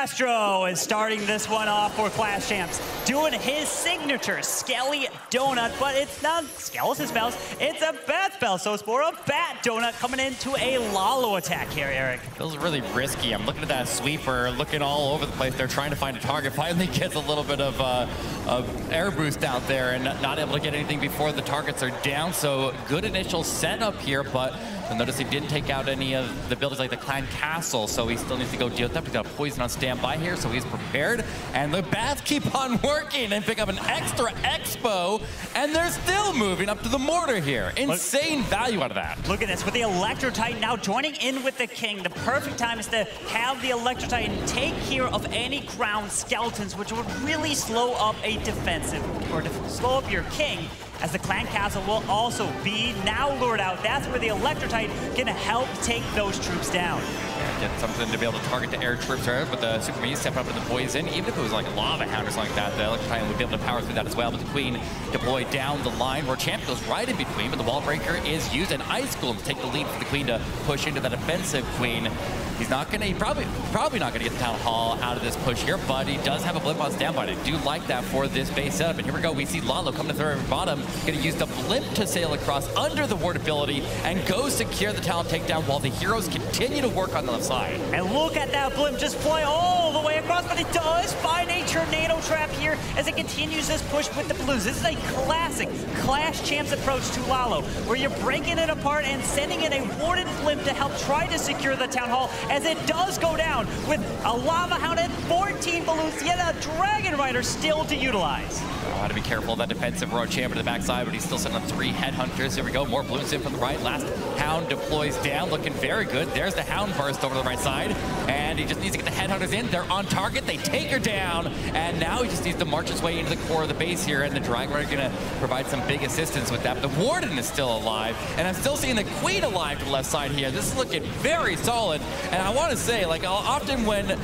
Castro is starting this one off for Clash Champs, doing his signature Skelly Donut, but it's not Skeleton Spells, it's a Bat Spell, so it's more a Bat Donut coming into a Lalo attack here, Eric. Feels really risky. I'm looking at that sweeper, looking all over the place. They're trying to find a target. Finally gets a little bit of air boost out there and not able to get anything before the targets are down, so good initial setup here, but you'll notice he didn't take out any of the buildings like the Clan Castle, so he still needs to go deal with that. He's got Poison on standby here, so he's prepared. And the bats keep on working and pick up an extra Expo, and they're still moving up to the mortar here. Insane value out of that. Look at this, with the Electro Titan now joining in with the King. The perfect time is to have the Electro Titan take care of any crown skeletons, which would really slow up a defensive, or slow up your King, as the Clan Castle will also be now lured out. That's where the Electro Titan can help take those troops down. Yeah, get something to be able to target the air troops, right? But the Super Minion step up to the Poison. Even if it was like a Lava Hound or something like that, the Electro Titan would be able to power through that as well. But the Queen deployed down the line where Champ goes right in between, but the Wall Breaker is used, and Ice Golem to take the lead for the Queen to push into that offensive Queen. He's not gonna, probably not gonna get the Town Hall out of this push here, but he does have a Blimp on standby. I do like that for this base setup. And here we go, we see Lalo coming to the bottom, gonna use the Blimp to sail across under the ward ability and go secure the talent takedown while the heroes continue to work on the left side. And look at that Blimp just fly all the way across, but it does find a Tornado Trap here as it continues this push with the Blues. This is a classic Clash Champs approach to Lalo, where you're breaking it apart and sending in a warded Blimp to help try to secure the Town Hall, as it does go down with a Lava Hound and 14 balloons, yet a Dragon Rider still to utilize. Oh, to be careful of that defensive Road Champ to the backside, but he's still sitting on 3 Headhunters. Here we go, more balloons in from the right. Last Hound deploys down, looking very good. There's the Hound burst over to the right side, and he just needs to get the Headhunters in. They're on target, they take her down, and now he just needs to march his way into the core of the base here, and the Dragon Rider gonna provide some big assistance with that. But the Warden is still alive, and I'm still seeing the Queen alive to the left side here. This is looking very solid, and I want to say, like, often when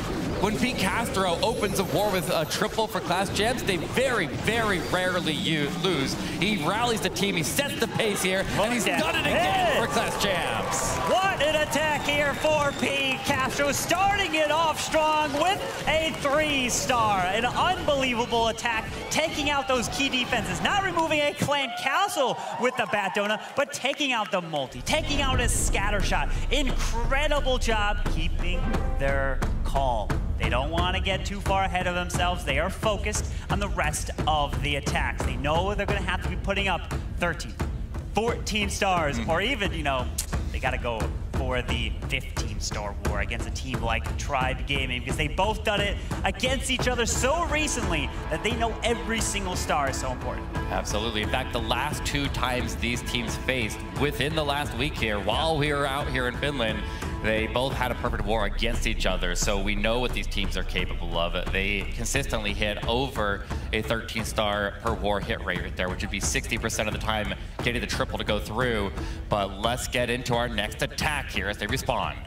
Pete Castro opens a war with a triple for Clash Champs, they very, very rarely lose. He rallies the team, he sets the pace here, and he's done it again for Clash Champs. What an attack here for Pete Castro, starting it off strong with a 3-star. An unbelievable attack, taking out those key defenses, not removing a Clan Castle with the Bat Donut, but taking out the multi, taking out his scatter shot. Incredible job keeping their calm. They don't want to get too far ahead of themselves. They are focused on the rest of the attacks. They know they're going to have to be putting up 13, 14 stars, or even, you know, they got to go for the 15-star war against a team like Tribe Gaming, because they both done it against each other so recently that they know every single star is so important. Absolutely. In fact, the last 2 times these teams faced within the last week here, while we were out here in Finland, they both had a perfect war against each other, so we know what these teams are capable of. They consistently hit over a 13-star per war hit rate right there, which would be 60% of the time getting the triple to go through. But let's get into our next attack here as they respond.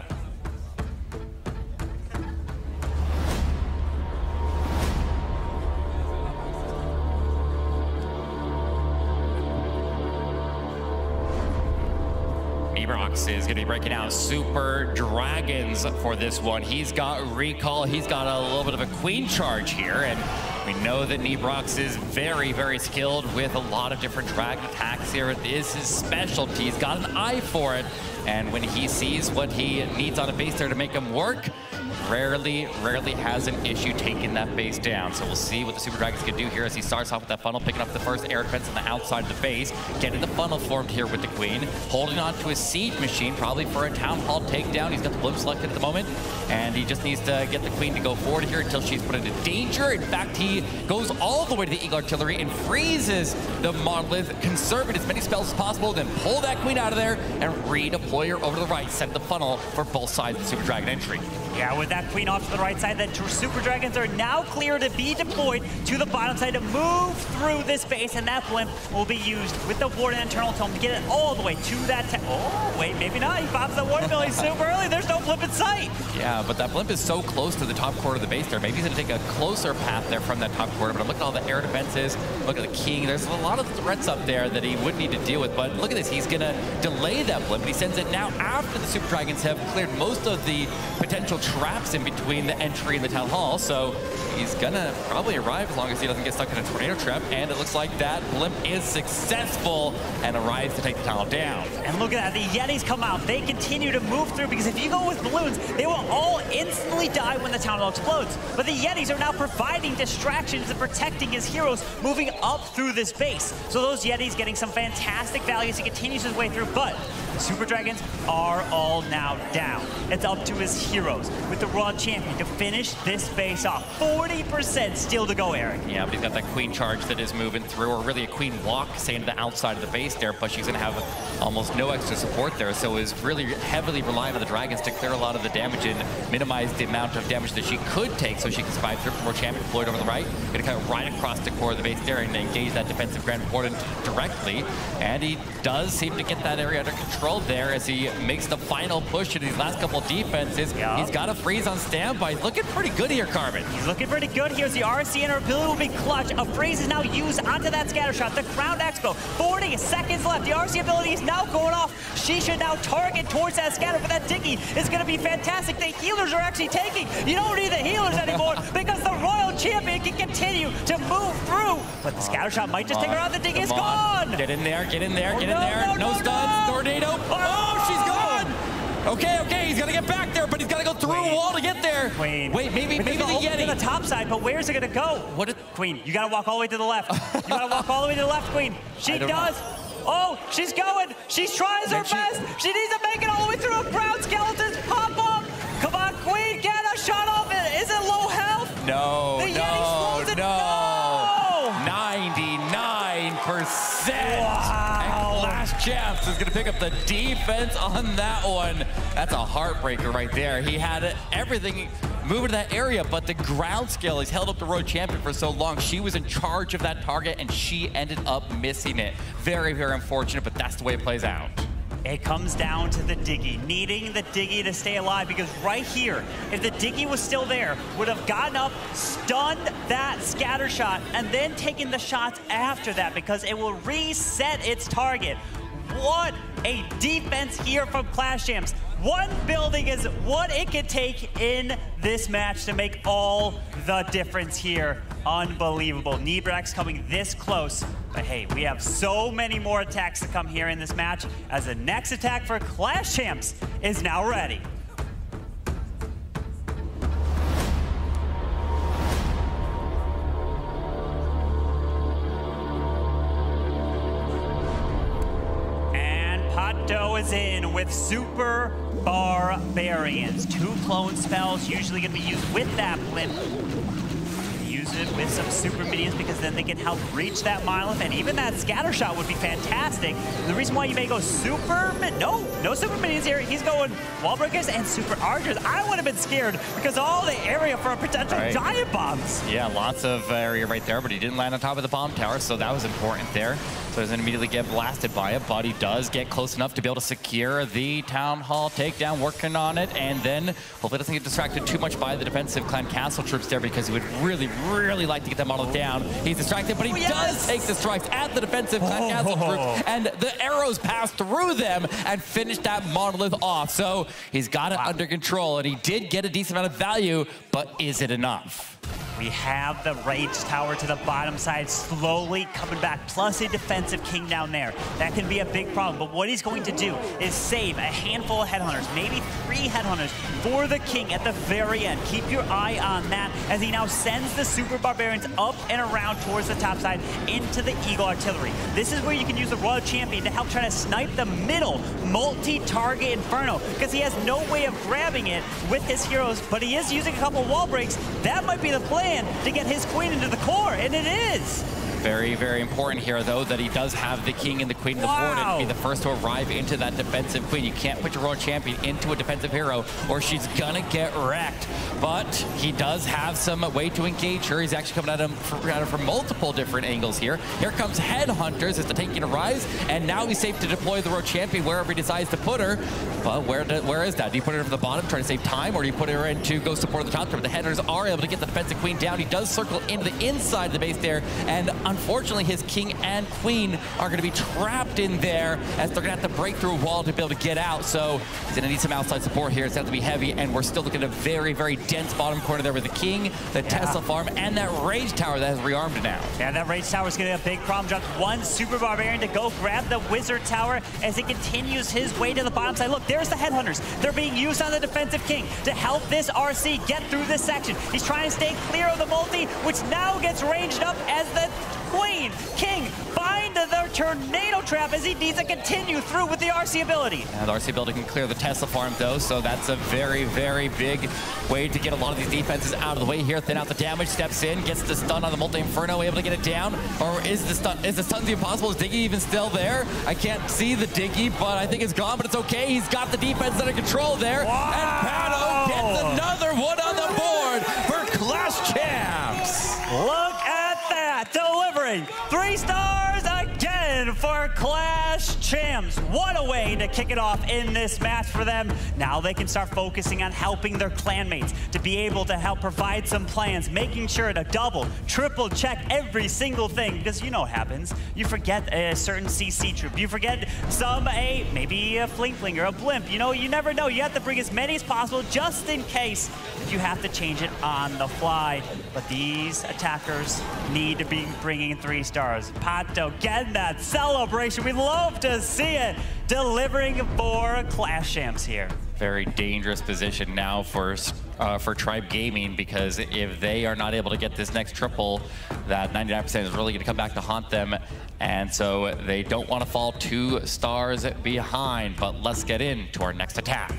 Nebrox is going to be breaking out Super Dragons for this one. He's got recall, he's got a little bit of a Queen charge here, and we know that Nebrox is very, very skilled with a lot of different dragon attacks here. It is his specialty. He's got an eye for it, and when he sees what he needs on a base there to make him work, rarely has an issue taking that base down. So we'll see what the Super Dragons can do here as he starts off with that funnel, picking up the first air defense on the outside of the base, getting the funnel formed here with the Queen, holding on to his Siege Machine, probably for a Town Hall takedown. He's got the Blimp selected at the moment, and he just needs to get the Queen to go forward here until she's put into danger. In fact, he goes all the way to the Eagle Artillery and freezes the Monolith, conserving as many spells as possible, then pull that Queen out of there and redeploy her over to the right, set the funnel for both sides of the Super Dragon entry. Yeah, with that Queen off to the right side, the Super Dragons are now clear to be deployed to the bottom side to move through this base, and that Blimp will be used with the Warden Internal Tome to get it all the way to that oh, wait, maybe not. He pops the Warden ability super early. There's no Blimp in sight. Yeah, but that Blimp is so close to the top quarter of the base there. Maybe he's going to take a closer path there from that top quarter, but I'm looking at all the air defenses. Look at the King. There's a lot of threats up there that he would need to deal with, but look at this. He's going to delay that Blimp, but he sends it now after the Super Dragons have cleared most of the potential traps in between the entry and the town hall, so he's gonna probably arrive as long as he doesn't get stuck in a tornado trap, and it looks like that blimp is successful and arrives to take the town hall down. And look at that, the Yetis come out. They continue to move through because if you go with balloons, they will all instantly die when the town hall explodes. But the Yetis are now providing distractions and protecting his heroes moving up through this base. So those Yetis getting some fantastic value as he continues his way through, but the Super Dragons are all now down. It's up to his heroes with the Royal Champion to finish this base off. 40% still to go, Eric. Yeah, but he's got that queen charge that is moving through, or really a queen walk, saying to the outside of the base there, but she's going to have almost no extra support there, so is really heavily relying on the Dragons to clear a lot of the damage and minimize the amount of damage that she could take so she can survive through. Royal Champion deployed over the right, going to cut right across the core of the base there and engage that defensive Grand Warden directly, and he does seem to get that area under control there as he makes the final push in these last couple defenses. Yep. He's got a freeze on standby. He's looking pretty good here, Carbon. He's looking pretty good here as the RC and her ability will be clutch. A freeze is now used onto that scatter shot. The Crown Expo, 40 seconds left. The RC ability is now going off. She should now target towards that scatter, but that Diggy is going to be fantastic. The healers are actually taking. You don't need the healers anymore because the Royal Champion can continue to move through. But the scatter shot might just take her out. The Diggy is gone. Get in there, get in there, get in there. No stuns, tornado. Oh, she's gone. Okay, he's gonna get back there, but he's gotta go through a wall to get there. Queen. Wait, maybe the Yeti. To the top side, but where's it gonna go? Queen, you gotta walk all the way to the left. You gotta walk all the way to the left, Queen. She does. Oh, she's going. She tries her best. She needs to make it all the way through. Ground skeletons pop up. Come on, Queen, get a shot off it. Is it low health? No, the Yeti slows it. No. 99%. Wow. Last chance is going to pick up the defense on that one. That's a heartbreaker right there. He had everything moving to that area, but the ground skill, he's held up the Royal Champion for so long. She was in charge of that target, and she ended up missing it. Very, very unfortunate, but that's the way it plays out. It comes down to the Diggy, needing the Diggy to stay alive, because right here, if the Diggy was still there, would have gotten up, stunned that scatter shot, and then taken the shots after that, because it will reset its target. What a defense here from Clash Champs. One building is what it could take in this match to make all the difference here. Unbelievable. Nibrax coming this close. But hey, we have so many more attacks to come here in this match as the next attack for Clash Champs is now ready. Pato is in with Super Barbarians. 2 clone spells, usually going to be used with that blimp. Use it with some super minions because then they can help reach that Monolith, and even that scatter shot would be fantastic. The reason why you may go super, no super minions here. He's going wall breakers and super archers. I would have been scared because all the area for a potential giant bombs. Yeah, lots of area right there, but he didn't land on top of the bomb tower, so that was important there. So he doesn't immediately get blasted by it, but he does get close enough to be able to secure the Town Hall takedown, working on it, and then hopefully doesn't get distracted too much by the defensive Clan Castle troops there because he would really like to get that model down. He's distracted, but he does take the strikes at the defensive Clan Castle troops, and the arrows pass through them and finish that monolith off. So he's got it under control, and he did get a decent amount of value, but is it enough? We have the Rage Tower to the bottom side slowly coming back, plus a defensive king down there. That can be a big problem, but what he's going to do is save a handful of headhunters, maybe 3 headhunters for the king at the very end. Keep your eye on that as he now sends the Super Barbarians up and around towards the top side into the Eagle Artillery. This is where you can use the Royal Champion to help try to snipe the middle multi-target Inferno, because he has no way of grabbing it with his heroes, but he is using a couple wall breaks. That might be the plan to get his queen into the core, and it is. Very important here, though, that he does have the king and the queen of the board and be the first to arrive into that defensive queen. You can't put your Royal Champion into a defensive hero or she's gonna get wrecked. But he does have some way to engage her. He's actually coming at him from multiple different angles here. Here comes Headhunters as the taking arrives, and now he's safe to deploy the Royal Champion wherever he decides to put her. But where is that? Do you put her from the bottom, trying to save time, or do you put her in to go support the top tower? The Headhunters are able to get the defensive queen down. He does circle into the inside of the base there, and unfortunately, his king and queen are going to be trapped in there as they're going to have to break through a wall to be able to get out. So he's going to need some outside support here. It's going to be heavy, and we're still looking at a very, very dense bottom corner there with the king, the Tesla farm, and that rage tower that has rearmed now. Yeah, that rage tower is going to be a big problem. Drops one super barbarian to go grab the wizard tower as he continues his way to the bottom side. Look, there's the headhunters. They're being used on the defensive king to help this RC get through this section. He's trying to stay clear of the multi, which now gets ranged up as the queen, king, find the tornado trap as he needs to continue through with the RC ability. And the RC ability can clear the Tesla farm though, so that's a very, very big way to get a lot of these defenses out of the way here. Thin out the damage, steps in, gets the stun on the Multi-Inferno, able to get it down. Or is the stun impossible? Is Diggy even still there? I can't see the Diggy, but I think it's gone, but it's okay. He's got the defense under control there. Wow. And Pano gets another one on the board for Clash Champs. Look at that, delivering 3 stars again for Clash Champs. What a way to kick it off in this match for them. Now they can start focusing on helping their clanmates to be able to help provide some plans, making sure to double, triple check every single thing, because you know what happens. You forget a certain CC troop. You forget maybe a fling flinger, a blimp. You know, you never know. You have to bring as many as possible just in case you have to change it on the fly. But these attackers need to be bringing 3 stars. Pato getting that celebration. We love to see it. Delivering for Clash Champs here. Very dangerous position now for Tribe Gaming, because if they are not able to get this next triple, that 99% is really going to come back to haunt them. And so they don't want to fall 2 stars behind. But let's get into our next attack.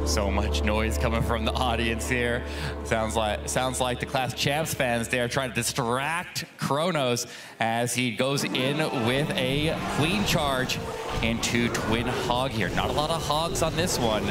So much noise coming from the audience here. Sounds like the Clash Champs fans there trying to distract Kronos as he goes in with a queen charge into Twin Hog here. Not a lot of hogs on this one.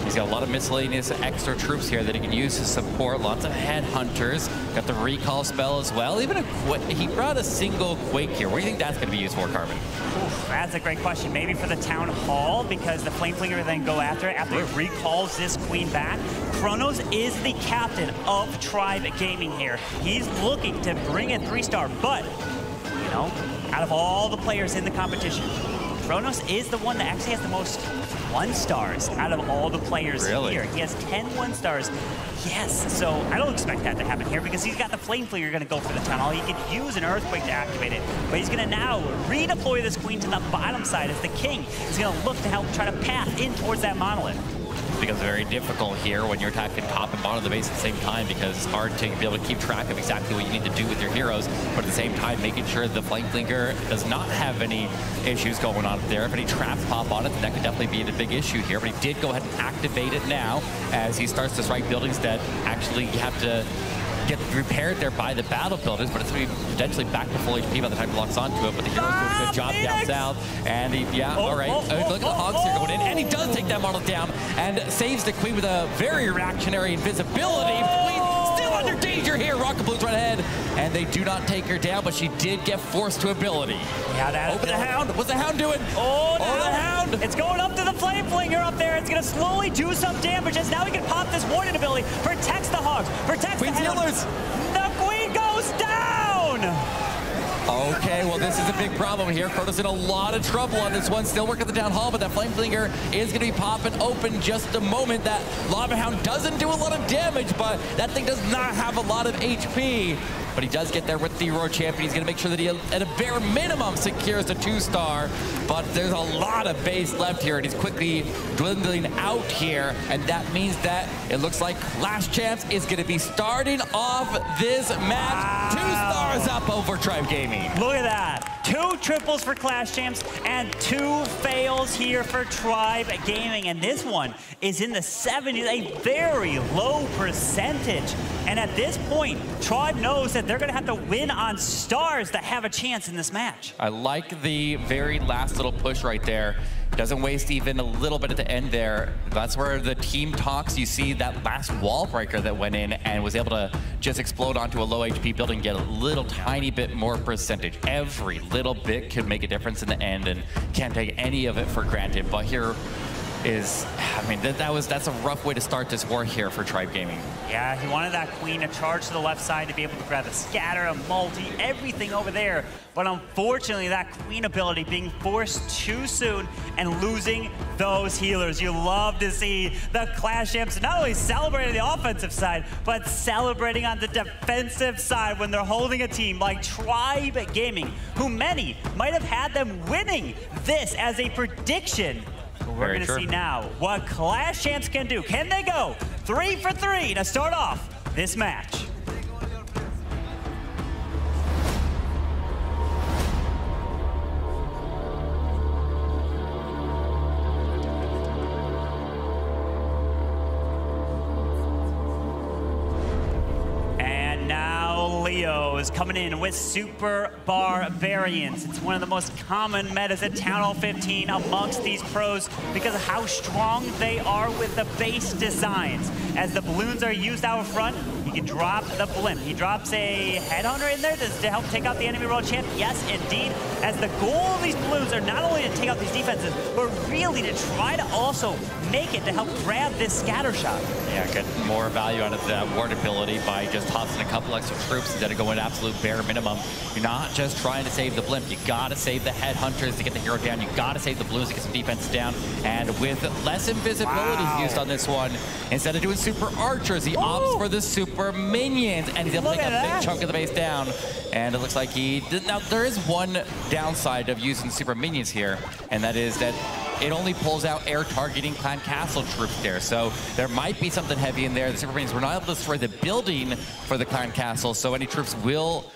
He's got a lot of miscellaneous extra troops here that he can use to support. Lots of headhunters. Got the recall spell as well. Even he brought a single quake here. What do you think that's going to be used for, Carbon? Oof, that's a great question. Maybe for the town hall, because the flame flinger then go after it after he recalls this queen back. Kronos is the captain of Tribe Gaming here. He's looking to bring in 3-star, but you know, out of all the players in the competition, Kronos is the one that actually has the most 1-stars out of all the players here. He has 10 1-stars. Yes, so I don't expect that to happen here because he's got the Flame Flinger going to go for the tunnel. He could use an Earthquake to activate it, but he's going to now redeploy this queen to the bottom side as the king is going to look to help try to path in towards that monolith. It becomes very difficult here when you're attacking top and bottom of the base at the same time, because it's hard to be able to keep track of exactly what you need to do with your heroes, but at the same time making sure the Flame Flinger does not have any issues going on there. If any traps pop on it, then that could definitely be the big issue here, but he did go ahead and activate it now as he starts to strike buildings that actually have to get repaired there by the battle builders, but it's going to be potentially back to full HP by the time he locks onto it. But the heroes do a good job down south, and he, all right. Look at the hogs here going in, and he does take that model down and saves the queen with a very reactionary invisibility. Queen still under danger here. Rocket Blues right ahead, and they do not take her down, but she did get forced to ability. Yeah, that Open the Hound. What's the Hound doing? Oh, the Hound. It's going up to the Flame Flinger up there. It's going to slowly do some damage as now he can pop this warning ability. Protects the hogs. Protects Queen's the Hound. The queen goes down! Okay, well, this is a big problem here. Kronos in a lot of trouble on this one. Still working the down hall, but that Flame Flinger is going to be popping open just a moment. That Lava Hound doesn't do a lot of damage, but that thing does not have a lot of HP. But he does get there with the Roar Champion. He's going to make sure that he, at a bare minimum, secures the 2-star. But there's a lot of base left here, and he's quickly dwindling out here. And that means that it looks like Clash Champs is going to be starting off this match. Wow. 2 stars up over Tribe Gaming. Look at that. 2 triples for Clash Champs and 2 fails here for Tribe Gaming. And this one is in the 70s, a very low percentage. And at this point, Tribe knows that they're going to have to win on stars to have a chance in this match. I like the very last little push right there. Doesn't waste even a little bit at the end there. That's where the team talks. You see that last wall breaker that went in and was able to just explode onto a low HP building, get a little tiny bit more percentage. Every little bit could make a difference in the end, and can't take any of it for granted. But here is, I mean, that's a rough way to start this war here for Tribe Gaming. Yeah, he wanted that queen to charge to the left side to be able to grab a scatter, a multi, everything over there. But unfortunately, that queen ability being forced too soon and losing those healers. You love to see the Clash Champs not only celebrating the offensive side, but celebrating on the defensive side when they're holding a team like Tribe Gaming, who many might have had them winning this as a prediction. We're going to see now what Clash Champs can do. Can they go 3 for 3 to start off this match? Leo is coming in with Super Barbarians. It's one of the most common metas at Town Hall 15 amongst these pros because of how strong they are with the base designs. As the balloons are used out front, he can drop the blimp. He drops a headhunter in there to help take out the enemy world champ. Yes, indeed. As the goal of these balloons are not only to take out these defenses, but really to try to also make it to help grab this scatter shot. Yeah, get more value out of that ward ability by just tossing a couple extra troops instead of going absolute bare minimum. You're not just trying to save the blimp. You gotta save the headhunters to get the hero down. You gotta save the balloons to get some defense down. And with less invisibility used on this one, instead of doing super archers, he opts for the super minions, and he's able to take a big chunk of the base down. And it looks like he did. Now, there is one downside of using super minions here, and that is that it only pulls out air targeting Clan Castle troops there. So there might be something heavy in there. The super minions were not able to destroy the building for the Clan Castle, so any troops will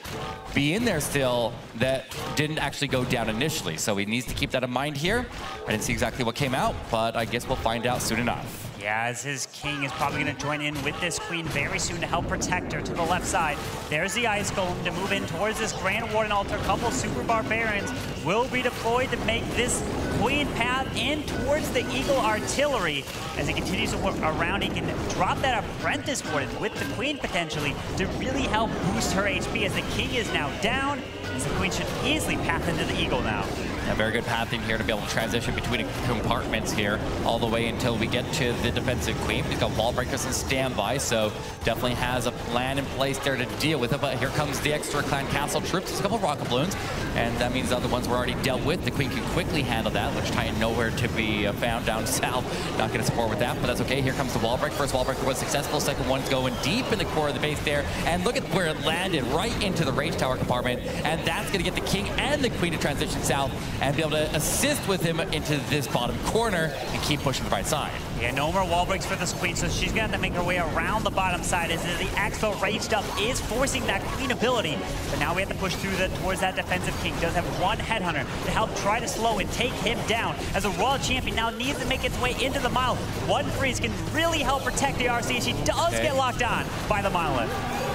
be in there still that didn't actually go down initially. So he needs to keep that in mind here. I didn't see exactly what came out, but I guess we'll find out soon enough. Yeah, as his king is probably going to join in with this queen very soon to help protect her to the left side. There's the Ice Golem to move in towards this Grand Warden altar. A couple Super Barbarians will be deployed to make this queen path in towards the Eagle Artillery. As he continues to work around, he can drop that Apprentice Warden with the queen potentially to really help boost her HP as the king is now down. As the queen should easily path into the Eagle now. A very good pathing here to be able to transition between compartments here all the way until we get to the defensive queen. He's got wall breakers in standby, so definitely has a plan in place there to deal with it. But here comes the extra Clan Castle troops. There's a couple of rocket balloons, and that means the other ones were already dealt with. The queen can quickly handle that, which Titan nowhere to be found down south. Not going to support with that, but that's okay. Here comes the wall break. First wall breaker was successful. Second one's going deep in the core of the base there, and look at where it landed, right into the Rage Tower compartment, and that's going to get the king and the queen to transition south and be able to assist with him into this bottom corner and keep pushing the right side. Yeah, no more wall breaks for this queen, so she's going to make her way around the bottom side as the Expo Raged Up is forcing that queen ability. But now we have to push through towards that defensive king. Does have one headhunter to help try to slow and take him down as a Royal Champion now needs to make its way into the mile. One freeze can really help protect the RC. She does get locked on by the monolith.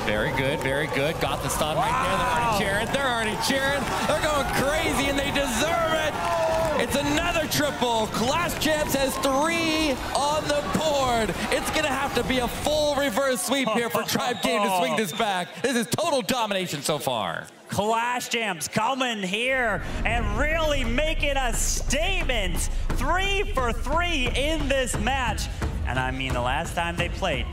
Very good, very good. Got the stun right there. They're already cheering. They're already cheering. They're going crazy, and they deserve it. It's another triple. Clash Champs has 3 on the board. It's going to have to be a full reverse sweep here for Tribe Game to swing this back. This is total domination so far. Clash Champs coming here and really making a statement. 3 for 3 in this match. And I mean, the last time they played,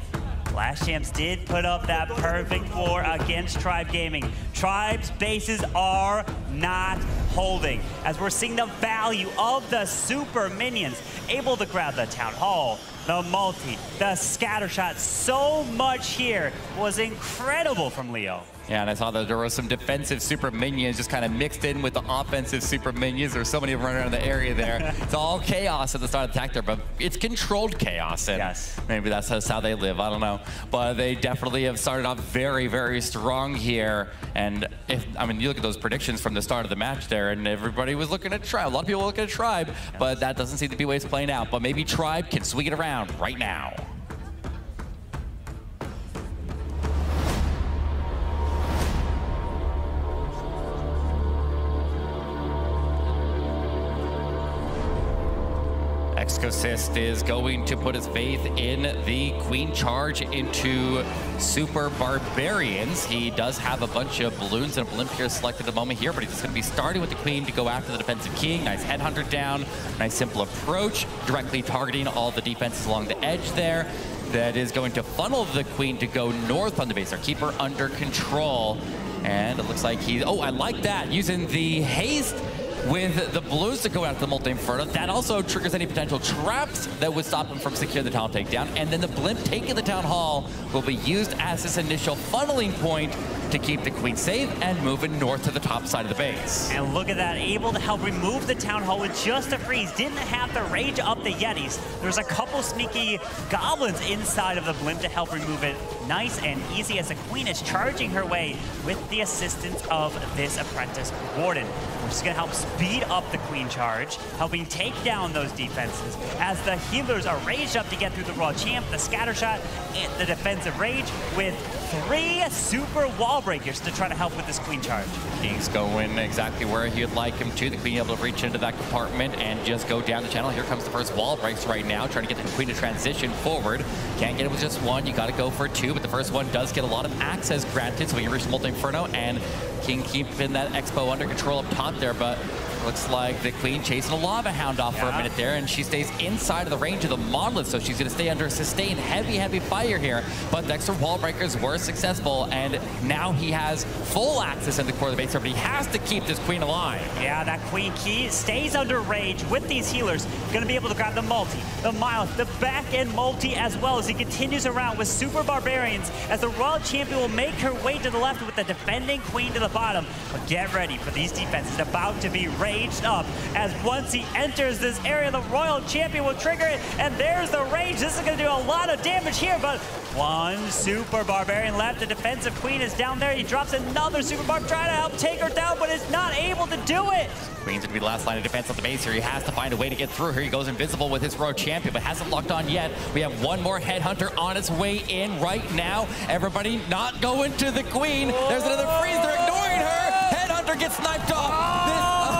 Clash Champs did put up that perfect war against Tribe Gaming. Tribe's bases are not holding, as we're seeing the value of the super minions, able to grab the Town Hall, the multi, the scatter shot. So much here was incredible from Leo. Yeah, and I saw that there were some defensive super minions just kind of mixed in with the offensive super minions. There's so many running around the area there. It's all chaos at the start of the attack there, but it's controlled chaos. And yes. Maybe that's how they live, I don't know. But they definitely have started off very, very strong here. And I mean, you look at those predictions from the start of the match there, and everybody was looking at Tribe. A lot of people were looking at Tribe, but that doesn't seem to be the way it's playing out. But maybe Tribe can swing it around right now. Exorcist is going to put his faith in the Queen Charge into Super Barbarians. He does have a bunch of balloons and a blimp here selected at the moment here, but he's just going to be starting with the Queen to go after the defensive king. Nice headhunter down, nice simple approach, directly targeting all the defenses along the edge there. That is going to funnel the Queen to go north on the base, or keep her under control. And it looks like I like that, using the haste with the balloons to go after the Multi-Inferno. That also triggers any potential traps that would stop him from securing the town takedown. And then the blimp taking the town hall will be used as this initial funneling point to keep the Queen safe and moving north to the top side of the base. And look at that, able to help remove the town hall with just a freeze. Didn't have to rage up the Yetis. There's a couple sneaky goblins inside of the blimp to help remove it. Nice and easy as the Queen is charging her way with the assistance of this apprentice Warden, which is going to help speed up the Queen Charge, helping take down those defenses as the healers are raged up to get through the Raw Champ, the scatter shot, and the defensive rage with 3 super wall breakers to try to help with this Queen Charge. King's going exactly where he'd like him to. The Queen able to reach into that compartment and just go down the channel. Here comes the first wall breaks right now, trying to get the Queen to transition forward. Can't get it with just one, you got to go for 2, but the first one does get a lot of access granted, so we can reach the Multi-Inferno, and King keeping that Expo under control up top there, but looks like the Queen chasing a Lava Hound off for a minute there, and she stays inside of the range of the Monolith, so she's going to stay under sustained heavy fire here. But the extra wall breakers were successful, and now he has full access in the core of the base, but he has to keep this Queen alive. Yeah, that Queen Key stays under rage with these healers. Going to be able to grab the multi, the Monolith, the back end multi as well as he continues around with Super Barbarians as the Royal Champion will make her way to the left with the defending Queen to the bottom. But get ready for these defenses about to be raged up as once he enters this area, the Royal Champion will trigger it, and there's the rage. This is going to do a lot of damage here, but one Super Barbarian left. The defensive Queen is down there. He drops another Super Barb, trying to help take her down, but is not able to do it. Queen's going to be the last line of defense on the base here. He has to find a way to get through here. He goes invisible with his Royal Champion, but hasn't locked on yet. We have one more Headhunter on its way in right now. Everybody not going to the Queen. There's another freeze. They're ignoring her. Headhunter gets sniped off.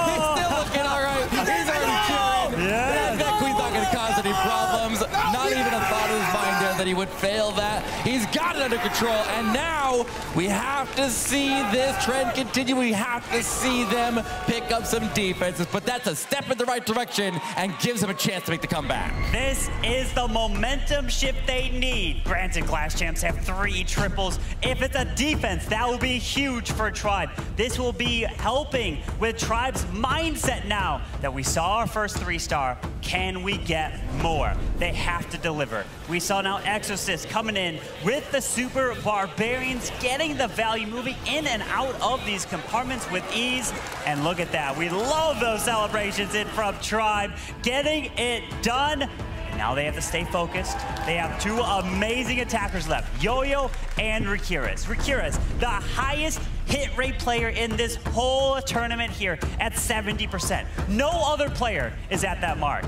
He's still looking all right. He's already curing. Yeah. That Queen's not going to cause any problems. Not even a thought in his mind there that he would fail that. He's got it under control, and now we have to see this trend continue. We have to see them pick up some defenses, but that's a step in the right direction and gives them a chance to make the comeback. This is the momentum shift they need. Granted, Clash Champs have 3 triples. If it's a defense, that will be huge for Tribe. This will be helping with Tribe's mindset now that we saw our first 3-star. Can we get more? They have to deliver. We saw now Exorcist coming in with the Super Barbarians, getting the value, moving in and out of these compartments with ease. And look at that. We love those celebrations in from Tribe, getting it done. Now they have to stay focused. They have 2 amazing attackers left, Yo-Yo and Rikiris. Rikiris, the highest hit rate player in this whole tournament here at 70%. No other player is at that mark.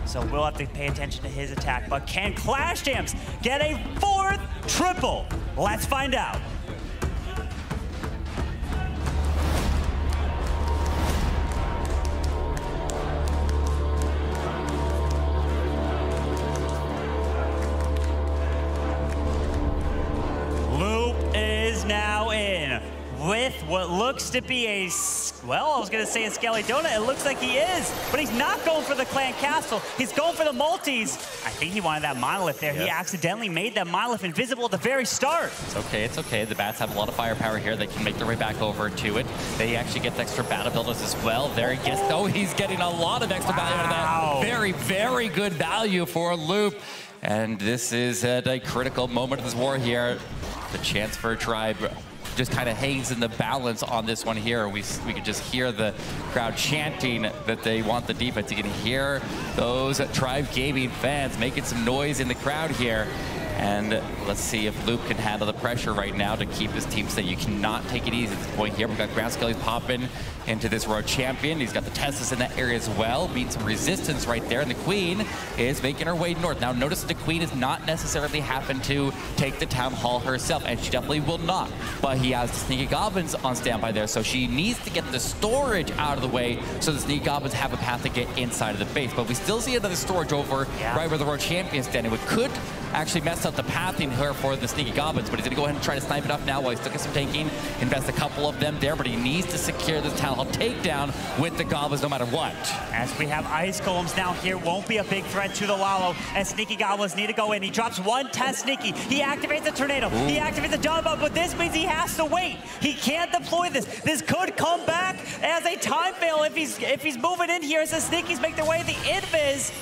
So we'll have to pay attention to his attack. But can Clash Champs get a 4th triple? Let's find out. Loop is now in with what looks to be a, well, I was going to say a Skelly Donut. It looks like he is, but he's not going for the Clan Castle. He's going for the multis. I think he wanted that Monolith there. Yep. He accidentally made that Monolith invisible at the very start. It's okay, it's okay. The Bats have a lot of firepower here. They can make their way back over to it. They actually get the extra battle builders as well. There he gets, oh, he's getting a lot of extra value out of that. Very, very good value for Loop. And this is at a critical moment of this war here. The chance for Tribe just kind of hangs in the balance on this one here. We can just hear the crowd chanting that they want the defense. You can hear those Tribe Gaming fans making some noise in the crowd here. And let's see if Loop can handle the pressure right now to keep his team safe. You cannot take it easy at this point here. We've got Ground Skelly popping into this World Champion. He's got the Teslas in that area as well, beating some resistance right there. And the Queen is making her way north. Now, notice that the Queen is not necessarily happen to take the Town Hall herself, and she definitely will not. But he has the Sneaky Goblins on standby there, so she needs to get the storage out of the way so the Sneaky Goblins have a path to get inside of the base. But we still see another storage over right where the World Champion is standing, which could actually mess up the pathing here for the Sneaky Goblins, but he's going to go ahead and try to snipe it up now while he's still some tanking, invest a couple of them there, but he needs to secure this Town Hall takedown with the Goblins no matter what. As we have Ice Golems now here, won't be a big threat to the Lalo, as Sneaky Goblins need to go in. He drops one test Sneaky. He activates the Tornado. Ooh. He activates the Jumbo, but this means he has to wait. He can't deploy this. This could come back as a time fail if he's moving in here as the Sneakies make their way to the Invis.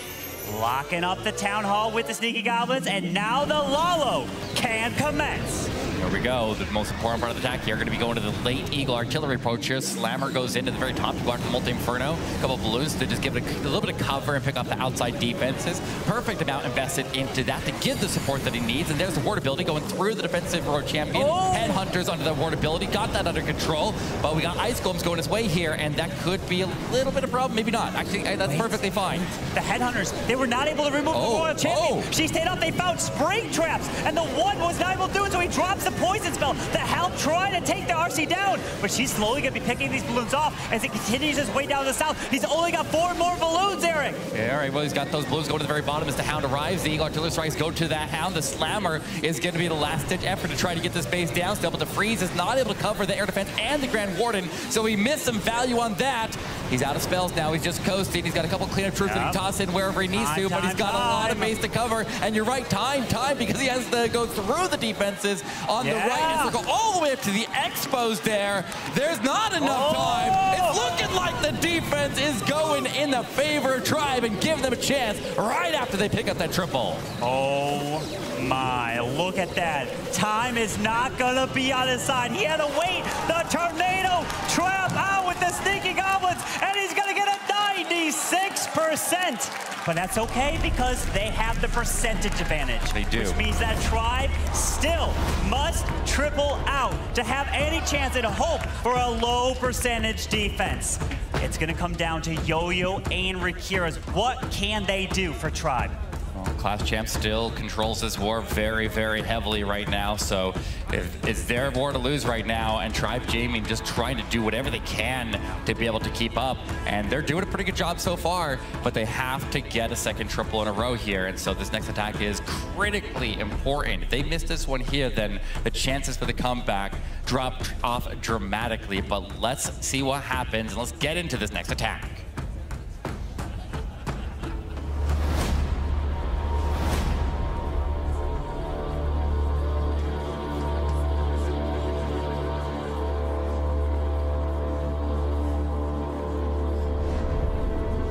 Locking up the Town Hall with the Sneaky Goblins, and now the Lalo can commence. Here we go. The most important part of the attack here, going to be going to the late Eagle Artillery approach here. Slammer goes into the very top to go after the Multi-Inferno. A couple of balloons to just give it a little bit of cover and pick up the outside defenses. Perfect amount invested into that to give the support that he needs. And there's the ward ability going through the defensive World Champion. Headhunters under the ward ability. Got that under control. But we got Ice Golems going his way here, and that could be a little bit of a problem. Maybe not. Actually, that's perfectly fine. The Headhunters, they were not able to remove the Royal Champion. She stayed up. They found Spring Traps, and the one was not able to do it, so he drops the Poison Spell to help try to take the RC down. But she's slowly going to be picking these balloons off as it continues his way down the south. He's only got 4 more balloons, Eric. Yeah, all right, well, he's got those balloons going to the very bottom as the Hound arrives. The Eagle Artillery strikes go to that Hound. The Slammer is going to be the last-ditch effort to try to get this base down still, but the Freeze is not able to cover the air defense and the Grand Warden, so he missed some value on that. He's out of spells now. He's just coasting. He's got a couple cleanup troops that he toss in wherever he needs to, but he's got a lot of base to cover. And you're right, time, because he has to go through the defenses on the right and go all the way up to the Expos there. There's not enough time. It's looking like the defense is going in the favor of Tribe and giving them a chance right after they pick up that triple. Oh my, look at that. Time is not gonna be on his side. He had to wait. The Tornado Trap out with the Sneaky Goblins, and he's gonna get a 96%. But that's okay because they have the percentage advantage. They do. Which means that Tribe still must triple out to have any chance and hope for a low percentage defense. It's gonna come down to Yo-Yo and Rikira's. What can they do for Tribe? Well, Clash Champ still controls this war very, very heavily right now, so it's their war to lose right now, and Tribe Gaming just trying to do whatever they can to be able to keep up, and they're doing a pretty good job so far, but they have to get a second triple in a row here, and so this next attack is critically important. If they miss this one here, then the chances for the comeback drop off dramatically, but let's see what happens, and let's get into this next attack.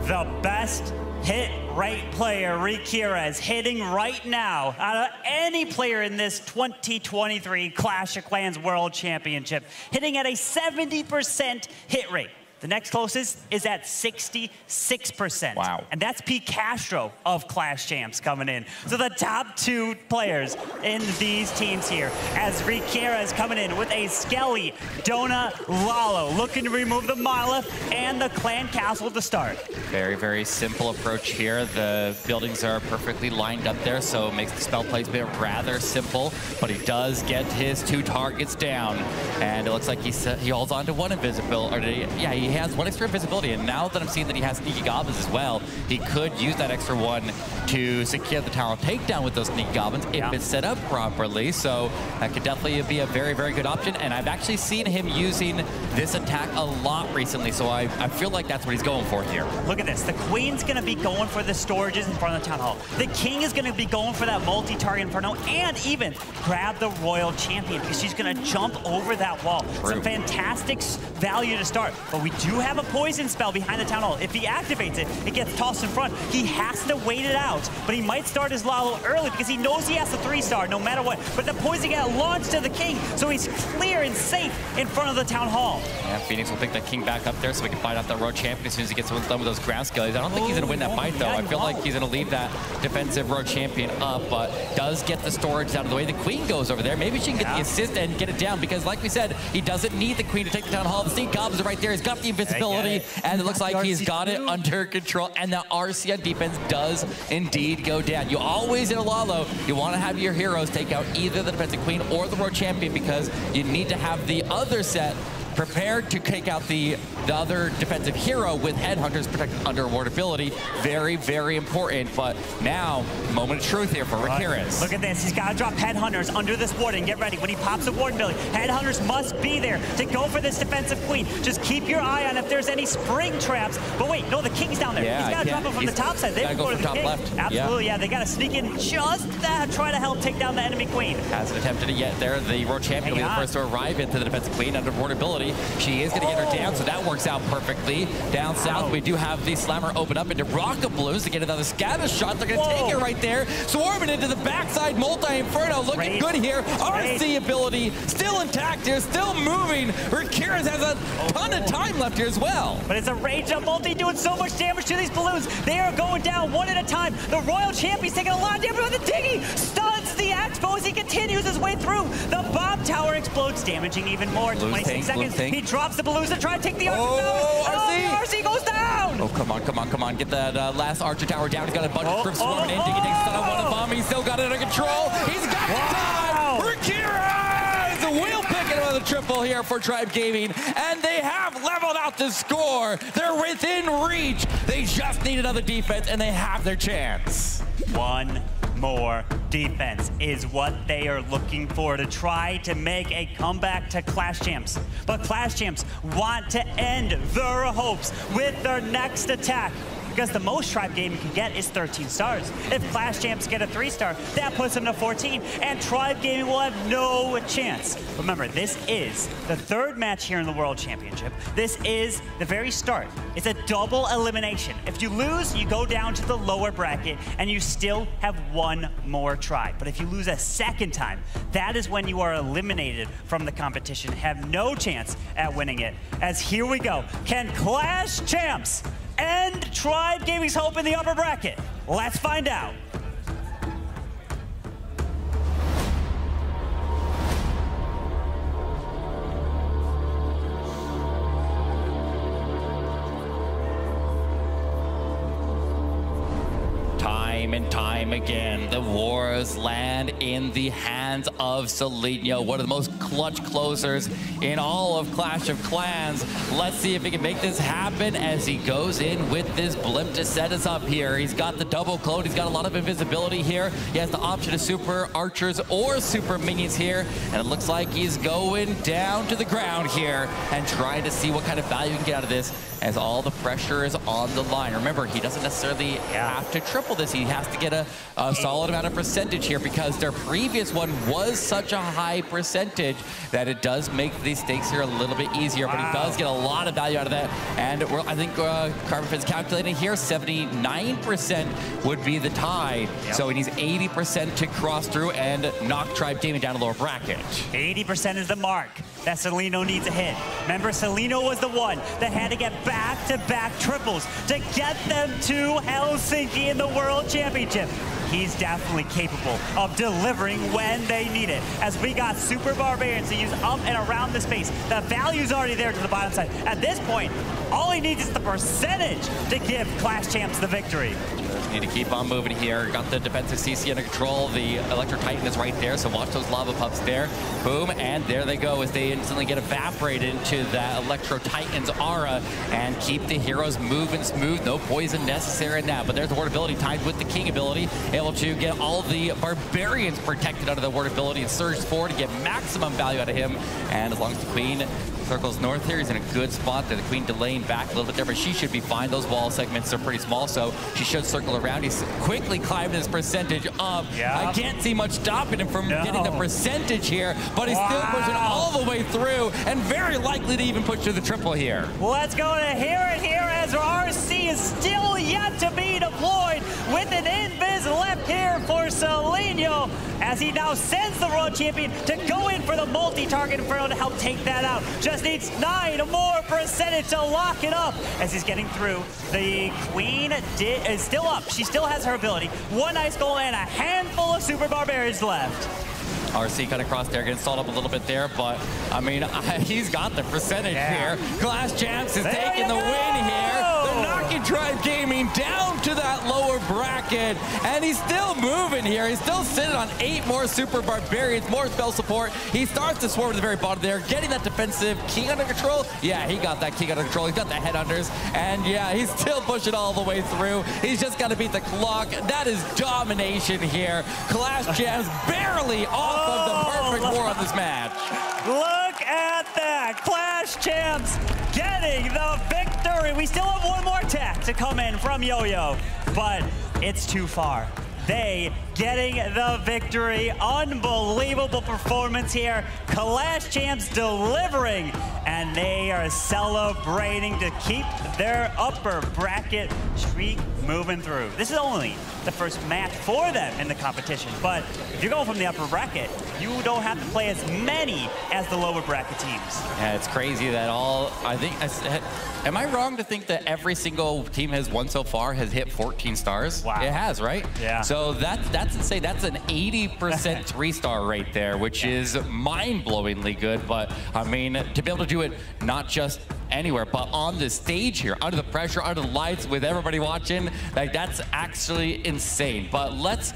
The best hit rate player, Rikira, is hitting right now out of any player in this 2023 Clash of Clans World Championship, hitting at a 70% hit rate. The next closest is at 66%. Wow. And that's Pete Castro of Clash Champs coming in. So the top 2 players in these teams here, as Rikira is coming in with a Skelly, Dona, Lalo, looking to remove the Monolith and the Clan Castle to start. Very, very simple approach here. The buildings are perfectly lined up there, so it makes the spell placement rather simple, but he does get his 2 targets down, and it looks like he holds on to 1 invisibility. Yeah, he has 1 extra invisibility, and now that I'm seeing that he has Sneaky Goblins as well, he could use that extra 1 to secure the tower takedown with those Sneaky Goblins if it's set up properly, so that could definitely be a very, very good option, and I've actually seen him using this attack a lot recently, so I feel like that's what he's going for here. Look at this. The Queen's going to be going for the storages in front of the Town Hall. The King is going to be going for that multi-target Inferno and even grab the Royal Champion because she's going to jump over that wall. True. Some fantastic value to start, but we do have a poison spell behind the Town Hall. If he activates it, it gets tossed in front. He has to wait it out out, but he might start his Lalo early because he knows he has the 3-star no matter what. But the poison get launched to the King, so he's clear and safe in front of the Town Hall. Yeah, Phoenix will pick the King back up there so we can fight out that World Champion as soon as he gets done with those ground skills. I don't think he's going to win that fight, though. I feel like he's going to leave that defensive World Champion up, but does get the storage out of the way. The Queen goes over there. Maybe she can get the assist and get it down because, like we said, he doesn't need the Queen to take the Town Hall. The Sea Goblins are right there. He's got the invisibility, and it looks like he's got it under control, and the RC defense does indeed go down. You always, in a Lalo, you want to have your heroes take out either the defensive Queen or the World Champion because you need to have the other set prepared to take out the other defensive hero with headhunters protected under wardability. Very, very important. But now, moment of truth here for Rakiras. Look at this. He's got to drop headhunters under this ward and get ready. When he pops a ward ability, headhunters must be there to go for this defensive Queen. Just keep your eye on if there's any spring traps. But wait, no, the King's down there. Yeah, he's got to drop him from the top side. They can go to the top King. left. Absolutely, yeah. They got to sneak in just that, try to help take down the enemy Queen. Hasn't attempted it yet there. The World Champion will be the first to arrive into the defensive Queen under wardability. She is going to get her down, so that works out perfectly. Down south, we do have the Slammer open up into Rocket Blues to get another scatter shot. They're going to take it right there. Swarming into the backside, Multi-Inferno looking good here. RC ability still intact here, still moving. Rakiras has a ton of time left here as well. But it's a Rage Up multi doing so much damage to these balloons. They are going down one at a time. The Royal Champion's taking a lot of damage, but the Diggy stuns the Expo as he continues his way through. The bomb tower explodes, damaging even more. 26 seconds. He drops the balloons to try to take the Archer tower. RC goes down. Oh, come on, come on, come on. Get that last Archer tower down. He's got a bunch of troops swarming in. Diggy takes on one bomb. He's still got it under control. He's got the time. Rakiras will pick another triple here for Tribe Gaming, and they have leveled out the score. They're within reach. They just need another defense, and they have their chance. One more defense is what they are looking for to try to make a comeback to Clash Champs. But Clash Champs want to end their hopes with their next attack, because the most Tribe Gaming can get is 13 stars. If Clash Champs get a 3-star, that puts them to 14, and Tribe Gaming will have no chance. Remember, this is the 3rd match here in the World Championship. This is the very start. It's a double elimination. If you lose, you go down to the lower bracket, and you still have one more try. But if you lose a second time, that is when you are eliminated from the competition, have no chance at winning it. As here we go. Can Clash Champs end Tribe Gaming's hope in the upper bracket? Let's find out. Time and time again, the wars land in the hands of Seleno, one of the most clutch closers in all of Clash of Clans. Let's see if he can make this happen as he goes in with this blimp to set us up here. He's got the double clone. He's got a lot of invisibility here. He has the option of super archers or super minions here, and it looks like he's going down to the ground here and trying to see what kind of value he can get out of this as all the pressure is on the line. Remember, he doesn't necessarily have to triple this. He has to get a solid amount of percentage here because their previous one was such a high percentage that it does make these stakes here a little bit easier, but he does get a lot of value out of that. And I think Carbonfit's calculating here, 79% would be the tie. So he needs 80% to cross through and knock Tribe Gaming down a lower bracket. 80% is the mark that Seleno needs a hit. Remember, Seleno was the one that had to get back-to-back triples to get them to Helsinki in the World Championship. He's definitely capable of delivering when they need it. As we got Super Barbarians to use up and around the space, the value's already there to the bottom side. At this point, all he needs is the percentage to give Clash Champs the victory. Need to keep on moving here. Got the defensive CC under control. The Electro Titan is right there, so watch those lava pups there. Boom, and there they go as they instantly get evaporated into that Electro Titan's aura and keep the heroes moving smooth. No poison necessary in that, but there's the ward ability tied with the King ability, able to get all the Barbarians protected under the ward ability and surge forward to get maximum value out of him. And as long as the Queen circles north here, he's in a good spot there. The Queen delaying back a little bit there, but she should be fine. Those wall segments are pretty small, so she should circle around. He's quickly climbing his percentage up. I can't see much stopping him from getting the percentage here, but he's still pushing all the way through and very likely to even push to the triple here. Let's go to hear it here as RC is still still yet to be deployed with an invis left here for Seleno, as he now sends the World Champion to go in for the multi-target Inferno to help take that out. Just needs 9 more percentage to lock it up as he's getting through. The Queen is still up. She still has her ability. 1 Ice Golem and a handful of Super Barbarians left. RC cut across there, getting stalled up a little bit there, but I mean, he's got the percentage here. Clash Champs is taking the win here. They're knocking Tribe Gaming down to that lower bracket, and he's still moving here. He's still sitting on 8 more Super Barbarians, more spell support. He starts to swarm to the very bottom there, getting that defensive King under control. Yeah, he got that King under control. He's got the headhunters, and yeah, he's still pushing all the way through. He's just got to beat the clock. That is domination here. Clash Champs barely off of the perfect war on this match. Look at that. Clash Champs getting the victory. We still have 1 more attack to come in from Yo-Yo, but it's too far. They getting the victory. Unbelievable performance here. Clash Champs delivering, and they are celebrating to keep their upper bracket streak moving through. This is only the first match for them in the competition, but if you're going from the upper bracket, you don't have to play as many as the lower bracket teams. Yeah, it's crazy that am I wrong to think that every single team has won so far has hit 14 stars? Wow. It has, right? Yeah. So that's insane. That's an 80% 3-star rate there, which is mind-blowingly good. But I mean, to be able to do it not just anywhere, but on the stage here, under the pressure, under the lights, with everybody watching, like, that's actually insane. But let's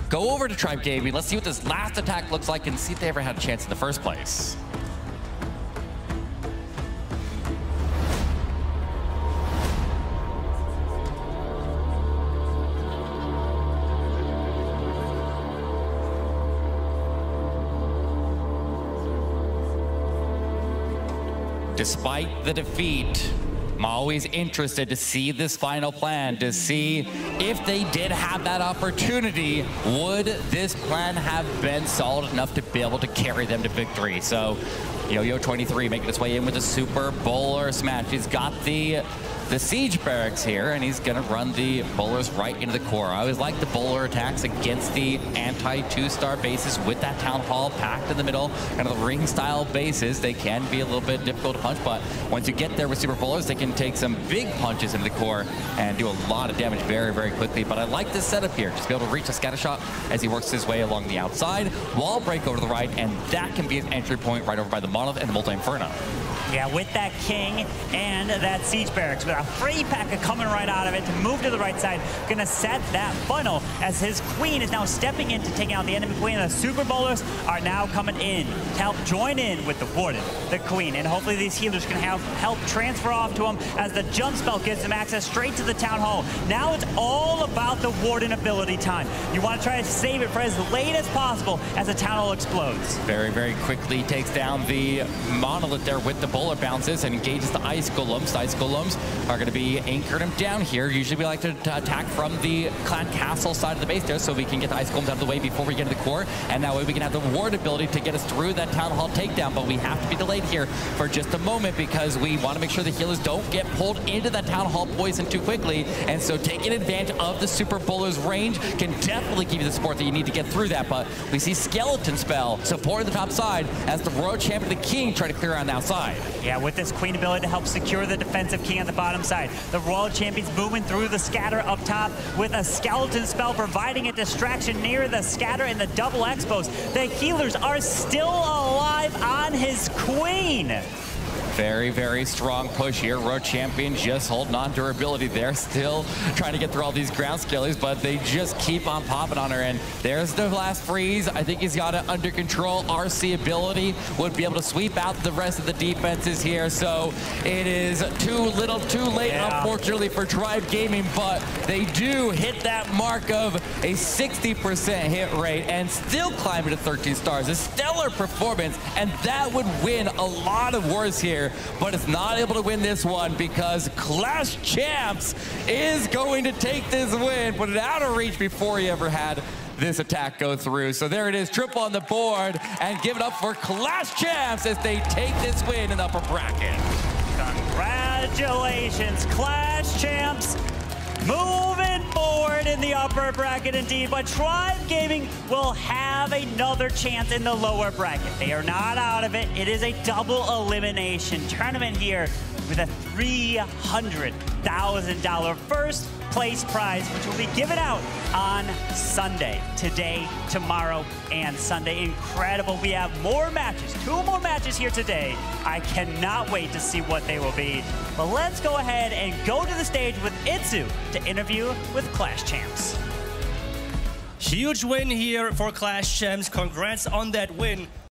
go over to Tribe Gaming. Let's see what this last attack looks like and see if they ever had a chance in the first place. Despite the defeat, I'm always interested to see this final plan, to see if they did have that opportunity, would this plan have been solid enough to be able to carry them to victory? So, Yo-Yo 23 making his way in with a Super Bowler smash. He's got the Siege Barracks here, and he's gonna run the bowlers right into the core. I always like the bowler attacks against the anti-2-star bases with that Town Hall packed in the middle, kind of the ring-style bases. They can be a little bit difficult to punch, but once you get there with Super Bowlers, they can take some big punches into the core and do a lot of damage very, very quickly. But I like this setup here, just be able to reach a scatter shot as he works his way along the outside, wall break over to the right, and that can be an entry point right over by the Monolith and the Multi-Inferno. Yeah, with that King and that Siege Barracks, with a free packer coming right out of it to move to the right side, gonna set that funnel as his Queen is now stepping in to take out the enemy Queen. The Super Bowlers are now coming in to help join in with the Warden, the Queen, and hopefully these healers can help transfer off to him as the jump spell gives them access straight to the Town Hall. Now it's all about the Warden ability time. You want to try to save it for as late as possible as the Town Hall explodes. Very, very quickly takes down the Monolith there with the bowler bounces and engages the Ice Golems. The Ice Golems are going to be anchoring him down here. Usually we like to attack from the Clan Castle side of the base there so we can get the Ice Golems out of the way before we get to the core, and that way we can have the ward ability to get us through that Town Hall takedown. But we have to be delayed here for just a moment because we want to make sure the healers don't get pulled into that Town Hall poison too quickly, and so taking advantage of the Super Bowler's range can definitely give you the support that you need to get through that. But we see Skeleton Spell supporting the top side as the Royal Champion, the King, try to clear around the outside. Yeah, with this Queen ability to help secure the defensive King on the bottom side. The Royal Champion's moving through the scatter up top with a Skeleton Spell providing a distraction near the scatter and the double expos. The healers are still alive on his Queen. Very, very strong push here. Royal Champion just holding on to her ability there. Still trying to get through all these ground skillies, but they just keep on popping on her. And there's the last freeze. I think he's got it under control. RC ability would be able to sweep out the rest of the defenses here. So it is too little, too late, unfortunately, for Tribe Gaming, but they do hit that mark of a 60% hit rate and still climbing to 13 stars. A stellar performance, and that would win a lot of wars here. But it's not able to win this one because Clash Champs is going to take this win, put it out of reach before he ever had this attack go through. So there it is, triple on the board, and give it up for Clash Champs as they take this win in the upper bracket. Congratulations, Clash Champs. Moving forward in the upper bracket indeed, but Tribe Gaming will have another chance in the lower bracket. They are not out of it. It is a double elimination tournament here with a $300,000 first place prize, which will be given out on Sunday. Today, tomorrow, and Sunday. Incredible. We have more matches, 2 more matches here today. I cannot wait to see what they will be. But let's go ahead and go to the stage with Itzu to interview with Clash Champs. Huge win here for Clash Champs. Congrats on that win.